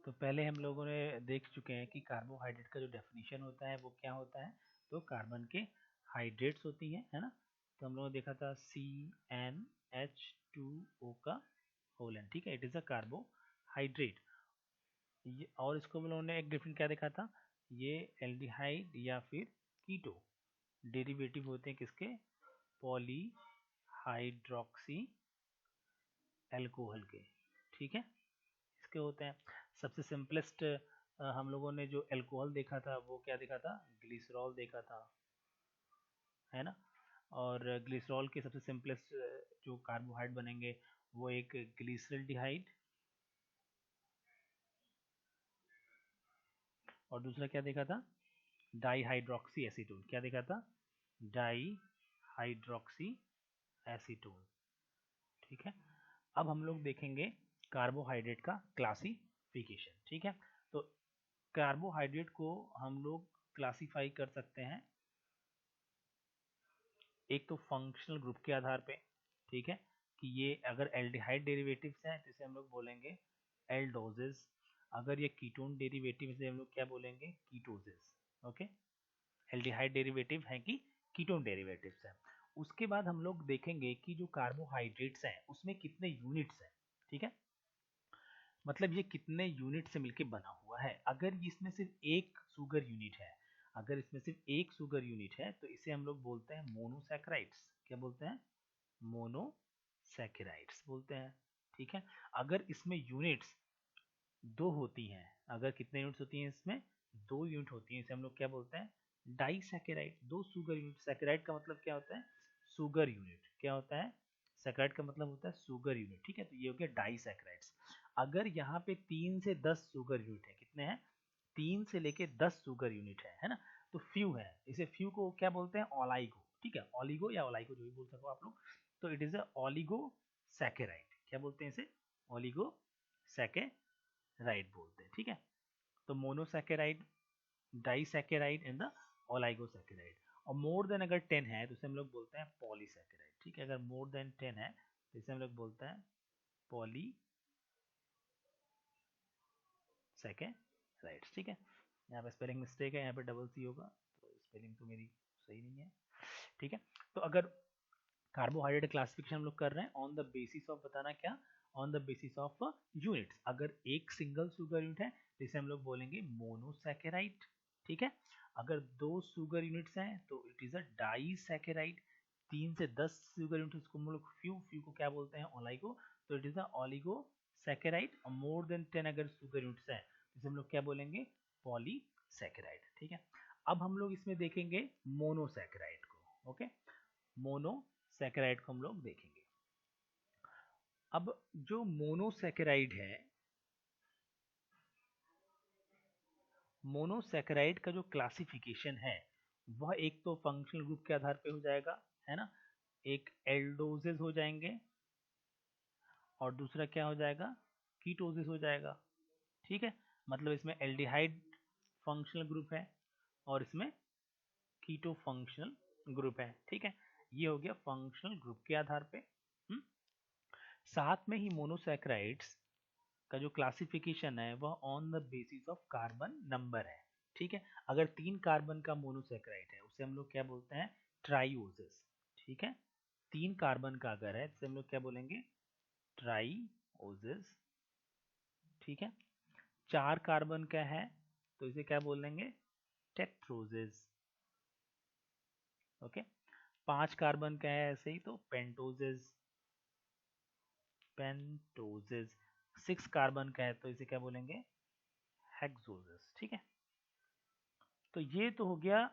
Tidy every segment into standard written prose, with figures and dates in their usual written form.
तो पहले हम लोगों ने देख चुके हैं कि कार्बोहाइड्रेट का जो डेफिनेशन होता है वो क्या होता है। तो कार्बन के हाइड्रेट्स होती हैं, है ना। तो हम लोगों ने देखा था CnH2O का होल एन, ठीक है, इट इज अ कार्बोहाइड्रेट। और इसको हम लोगों ने एक डिफरेंट क्या देखा था, ये एल्डिहाइड या फिर कीटो डेरिवेटिव होते हैं किसके, पॉलीहाइड्रोक्सी एल्कोहल के, ठीक है, इसके होते हैं। सबसे सिंपलेस्ट हम लोगों ने जो एल्कोहल देखा था वो क्या देखा था, ग्लिसरॉल देखा था, है ना। और ग्लिसरॉल के सबसे सिंपलेस्ट जो कार्बोहाइड्रेट बनेंगे वो एक ग्लिसरल्डिहाइड, और दूसरा क्या देखा था, डाईहाइड्रोक्सी एसीटोन, क्या देखा था, डाईहाइड्रोक्सी एसीटोन, ठीक है। अब हम लोग देखेंगे कार्बोहाइड्रेट का क्लासिफिकेशन, ठीक है। तो कार्बोहाइड्रेट को हम लोग क्लासिफाई कर सकते हैं एक तो फंक्शनल ग्रुप के आधार पे, ठीक है, कि ये अगर एल्डिहाइड डेरिवेटिव्स हैं तो इसे हम लोग बोलेंगे एल्डोजेस, अगर ये कीटोन डेरिवेटिव है हम लोग क्या बोलेंगे, कीटोजेस, ओके। एल्डिहाइड डेरिवेटिव है कि कीटोन डेरिवेटिव्स हैं। उसके बाद हम लोग देखेंगे कि जो कार्बोहाइड्रेट्स हैं उसमें कितने यूनिट्स हैं, ठीक है, मतलब ये कितने यूनिट से मिलके बना हुआ है। अगर इसमें सिर्फ एक सुगर यूनिट है, अगर इसमें सिर्फ एक सुगर यूनिट है तो इसे हम लोग बोलते हैं मोनोसैकेराइड्स, क्या बोलते हैं, मोनोसैकेराइड्स बोलते हैं, ठीक है। अगर इसमें यूनिट्स दो होती हैं, अगर कितने यूनिट्स होती हैं इसमें, दो यूनिट होती हैं, इसे हम लोग क्या बोलते हैं, डाइसैकेराइड, दो सुगर यूनिट। सैकेराइड का मतलब क्या होता है, सुगर यूनिट, क्या होता है, सैकेराइड का मतलब होता है सुगर यूनिट, ठीक है। तो ये हो गया डाइसैकेराइड्स। अगर यहाँ पे 3 से 10 सुगर यूनिट है, कितने हैं, 3 से लेके 10 सुगर यूनिट है ना, तो फ्यू है, इसे फ्यू को क्या बोलते हैं, ऑलाइगो, ठीक है, ऑलिगो या ऑलाइगो जो भी बोल सको आप लोग। तो it is a oligo saccharide, क्या बोलते हैं इसे, ऑलिगो सैकेराइड बोलते हैं, ठीक है। तो मोनोसैकेराइड, डाइसैकेराइड एंड द ओलाइगोसैकेराइड। और मोर देन अगर 10 है तो इसे हम लोग बोलते हैं पॉलीसैकेराइड, ठीक है, अगर मोर देन 10 है तो इसे हम लोग बोलते हैं पॉलीसैकेराइड्स, ठीक है। यहाँ पे स्पेलिंग मिस्टेक है, यहाँ पे डबल सी होगा, तो स्पेलिंग तो मेरी सही नहीं है, ठीक है। तो अगर कार्बोहाइड्रेट क्लासिफिकेशन हम लोग कर रहे हैं ऑन द बेसिस ऑफ, बताना क्या, on the basis of units. अगर एक सिंगल सुगर यूनिट है तो इसे हम लोग बोलेंगे मोनोसैकेराइड, ठीक है। अगर दो सुगर यूनिट्स हैं तो इट इज अ डाइसैकेराइड, 3 से 10 सुगर यूनिट को हम लोग फ्यू, फ्यू को क्या बोलते हैं, ओलाइगो, तो it is a oligo saccharide. और मोर देन 10 अगर सुगर यूनिट्स हैं तो इसे हम लोग क्या बोलेंगे, पॉलीसैकेराइड, ठीक है। अब हम लोग इसमें देखेंगे मोनोसैकेराइड को, ओके, मोनोसैकेराइड को हम लोग देखेंगे। अब जो मोनोसैकेराइड है, मोनोसैकेराइड का जो क्लासिफिकेशन है वह एक तो फंक्शनल ग्रुप के आधार पे हो जाएगा, है ना, एक एल्डोजेस हो जाएंगे और दूसरा क्या हो जाएगा, कीटोजेस हो जाएगा, ठीक है। मतलब इसमें एल्डिहाइड फंक्शनल ग्रुप है और इसमें कीटो फंक्शनल ग्रुप है, ठीक है। ये हो गया फंक्शनल ग्रुप के आधार पे। साथ में ही मोनोसैकेराइड्स का जो क्लासिफिकेशन है वह on the basis of carbon number है, ठीक है। अगर 3 कार्बन का मोनोसैकेराइड है उसे हम लोग क्या बोलते हैं, ट्राइओसिस, ठीक है। 3 कार्बन का अगर है तो हम लोग क्या बोलेंगे, ट्राइओसिस, ठीक है। 4 कार्बन का है तो इसे क्या बोलेंगे, टेट्रोसिस, ओके। 5 कार्बन का है ऐसे ही तो पेंटोसिस, पेंटोसिस। 6 कार्बन का है तो इसे क्या बोलेंगे, हेक्सोसिस, ठीक है। तो ये तो हो गया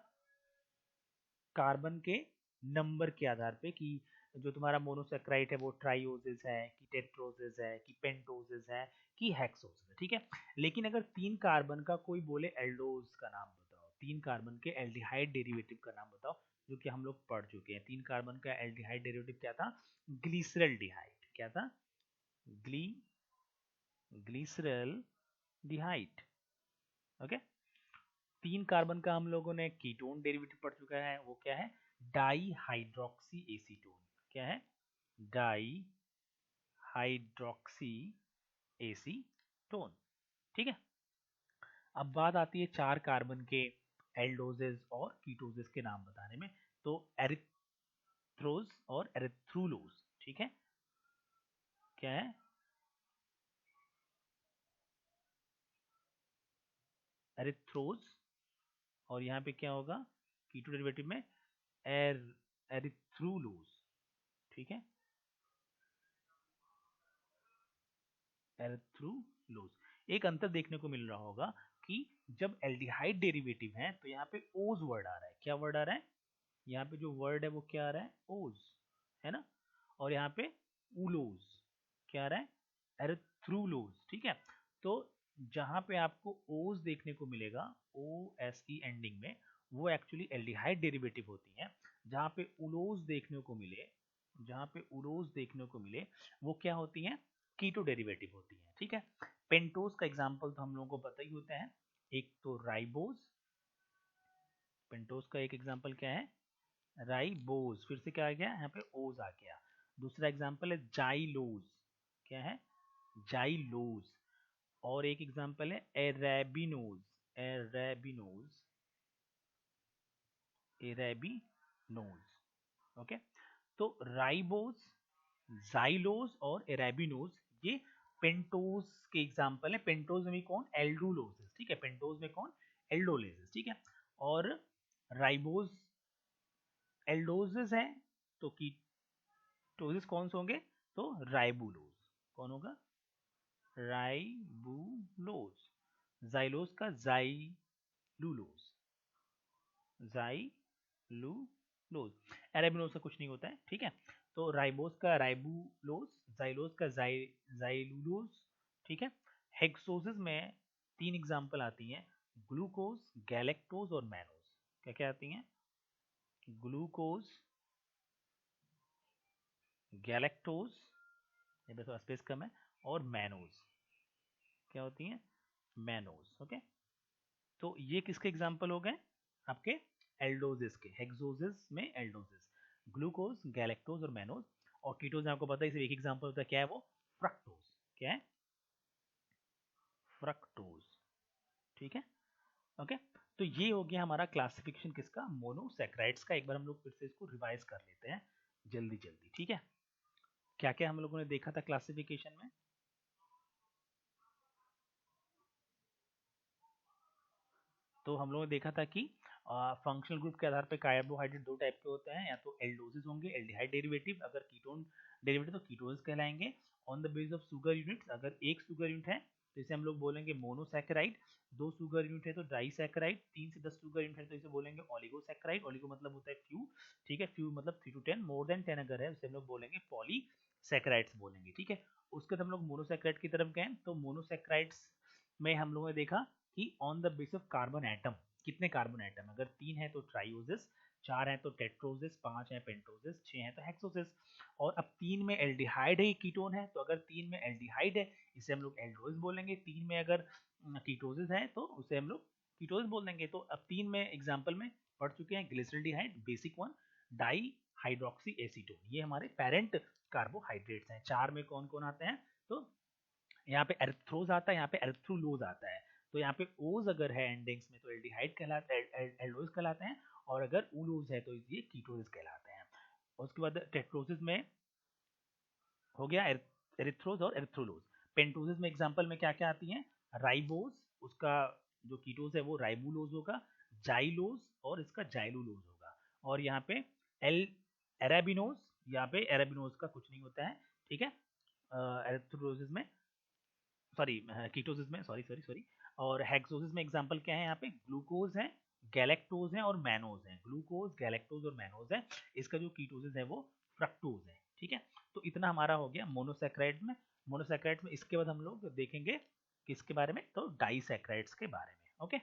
कार्बन के नंबर के आधार पे कि जो तुम्हारा मोनोसैकेराइड है वो ट्राइओसिस है कि टेट्रोसिस है कि पेंटोसिस है कि हेक्सोसिस है, ठीक है। लेकिन अगर 3 कार्बन का कोई बोले एल्डोज का नाम बताओ, 3 कार्बन के एल्डिहाइड डेरिवेटिव का नाम बताओ, जो कि हम लोग पढ़ चुके हैं। 3 कार्बन का एल्डिहाइड डेरिवेटिव क्या था, ग्लिसरल्डिहाइड, क्या था, ग्ली ग्लिसरल्डिहाइड, ओके। 3 कार्बन का हम लोगों ने कीटोन डेरिवेटिव पढ़ चुका है, वो क्या है, डाई हाइड्रोक्सी एसीटोन, क्या है, डाई हाइड्रोक्सी एसीटोन, ठीक है। अब बात आती है 4 कार्बन के एल्डोजेस और कीटोजेस के नाम बताने में। तो एरिथ्रोज और एरिथ्रुलोज, ठीक है, क्या है? एरिथ्रोज, और यहाँ पे क्या होगा कीटो डेरिवेटिव में? एर एरिथ्रुलोज, ठीक है, एरिथ्रुलोज। एक अंतर देखने को मिल रहा होगा कि जब एल्डिहाइड डेरिवेटिव है तो यहाँ पे ओज वर्ड आ रहा है। क्या वर्ड आ रहा है? यहाँ पे जो वर्ड है वो क्या आ रहा है? ओज, है ना। और यहाँ पे उलोज क्या आ रहा है? एरिथ्रुलोज, ठीक है। तो जहां पे आपको ओज देखने को मिलेगा, ओ एस ई एंडिंग में, वो एक्चुअली एल्डिहाइड डेरिवेटिव होती हैं। जहां पे उलोज देखने को मिले, जहां पे उलोज देखने को मिले, वो क्या होती हैं? कीटो डेरिवेटिव होती हैं, ठीक है। पेंटोज का एग्जांपल तो हम लोगों को पता ही होता है। एक तो राइबोज, पेंटोज का एक एग्जांपल क्या है? राइबोज। फिर से क्या आ गया यहाँ पे? ओज आ गया। दूसरा एग्जांपल है जाइलोज, क्या है? जाइलोज। और एक एग्जांपल है एरेबिनोज, एरेबिनोज, एरेबिनोज। ओके। तो राइबोज, जाइलोज और एरेबिनोज ये पेंटोज के एग्जांपल है। पेंटोज में भी कौन? एल्डोलोजेस, ठीक है। पेंटोज में कौन? एल्डोलेजेस, ठीक है। और राइबोज एल्डोजेस है, तो कीटोजेस कौन से होंगे? तो राइबुलोज। कौन होगा? राइबुलोज। जाइलोज का जाइलुलोज, जाइलुलोज। एरेबिनोज का कुछ नहीं होता है, ठीक है। तो राइबोज का राइबुलोज, जाइलोज का जाइलुलोज, ठीक है। हेक्सोसिस में 3 एग्जांपल आती हैं, ग्लूकोज, गैलेक्टोज और मैनोज। क्या क्या आती हैं? ग्लूकोज, गैलेक्टोज, ये पे थोड़ा स्पेस कम है, और मैनोज। क्या होती हैं? Mannose, okay. तो ये किसके एग्जांपल हो गए? आपके एल्डोजिस के। हेक्सोजिस में एल्डोजिस, ग्लूकोज, गैलेक्टोज और मैनोज। और कीटोज आपको पता है, सिर्फ एक एग्जांपल होता है, क्या है वो? फ्रक्टोज। क्या है? फ्रक्टोज, ठीक है, ओके। तो ये हो गया हमारा क्लासिफिकेशन किसका? मोनोसैकेराइड्स का। एक बार हम लोग फिर से इसको रिवाइज कर लेते हैं जल्दी जल्दी, ठीक है। क्या क्या हम लोगों ने देखा था क्लासिफिकेशन में? तो हम लोगों ने देखा था कि फंक्शनल ग्रुप के आधार पे कार्बोहाइड्रेट 2 टाइप के होते हैं, या तो एल्डोसिस होंगे, एल्डिहाइड डेरिवेटिव। अगर कीटोन डेरिवेटिव तो कीटोन्स कहलाएंगे। On the basis of sugar units, अगर एक शुगर यूनिट है तो इसे हम लोग बोलेंगे मोनोसैकेराइड। 2 शुगर यूनिट है तो डाइसैकेराइड। 3 से 10 शुगर यूनिट है तो इसे बोलेंगे ओलिगोसैकेराइड। ओलिगो मतलब होता है फ्यू, ठीक है। फ्यू मतलब 3 to 10, मोर देन 10 अगर है उसे हम लोग बोलेंगे पॉलीसैकेराइड्स बोलेंगे, ठीक है। उसके बाद हम लोग मोनोसैकेराइड की तरफ गए, तो मोनोसैकेराइड्स में हम लोगों ने देखा कि on the basis of carbon atom, कितने कार्बन एटम? अगर 3 है तो ट्राइओसिस, 4 है तो टेट्रोसिस, 5 है पेंटोसिस, 6 है तो हेक्सोसिस। और अब 3 में एल्डिहाइड है, कीटोन है, तो अगर 3 में एल्डिहाइड है इसे हम लोग एल्डोज बोलेंगे। 3 में अगर कीटोसिस है तो उसे हम लोग कीटोस बोल देंगे। तो अब 3 में एग्जाम्पल में पढ़ चुके हैं, glyceraldehyde basic one, di hydroxy acetone, ये हमारे पेरेंट कार्बोहाइड्रेट्स हैं। 4 में कौन कौन आते हैं? तो यहाँ पे एरिथ्रोज आता है, यहाँ पे एरिथ्रोलोज आता है। तो यहाँ पे ओज अगर है एंडिंग्स में तो एल्डिहाइड कहलाते हैं, एल्डोज कहलाते हैं। और अगर उलोज है तो ये कीटोज कहलाते हैं। उसके बाद टेट्रोसिस में हो गया एरिथ्रोज और एरिथ्रोलोज। पेंटोसिस में एग्जांपल में क्या क्या आती हैं? राइबोज, उसका जो कीटोज है वो राइबुलोज होगा, जाइलोज और इसका जाइलुलोज होगा। और यहाँ पे एल एराबिनोज, यहाँ पे एराबिनोज का कुछ नहीं होता है, ठीक है। एरिथ्रोलोजिस में, सॉरी कीटोसिस में, सॉरी सॉरी सॉरी। और हेक्सोसिस में एग्जांपल क्या है? यहाँ पे ग्लूकोज है, गैलेक्टोज है और मैनोज है। ग्लूकोज, गैलेक्टोज और मैनोज है। इसका जो कीटोसिस है वो फ्रक्टोज है, ठीक है। तो इतना हमारा हो गया मोनोसैकेराइड में। मोनोसैकेराइड में इसके बाद हम लोग देखेंगे किसके बारे में? तो डाइसैकेराइड्स के बारे में, ओके।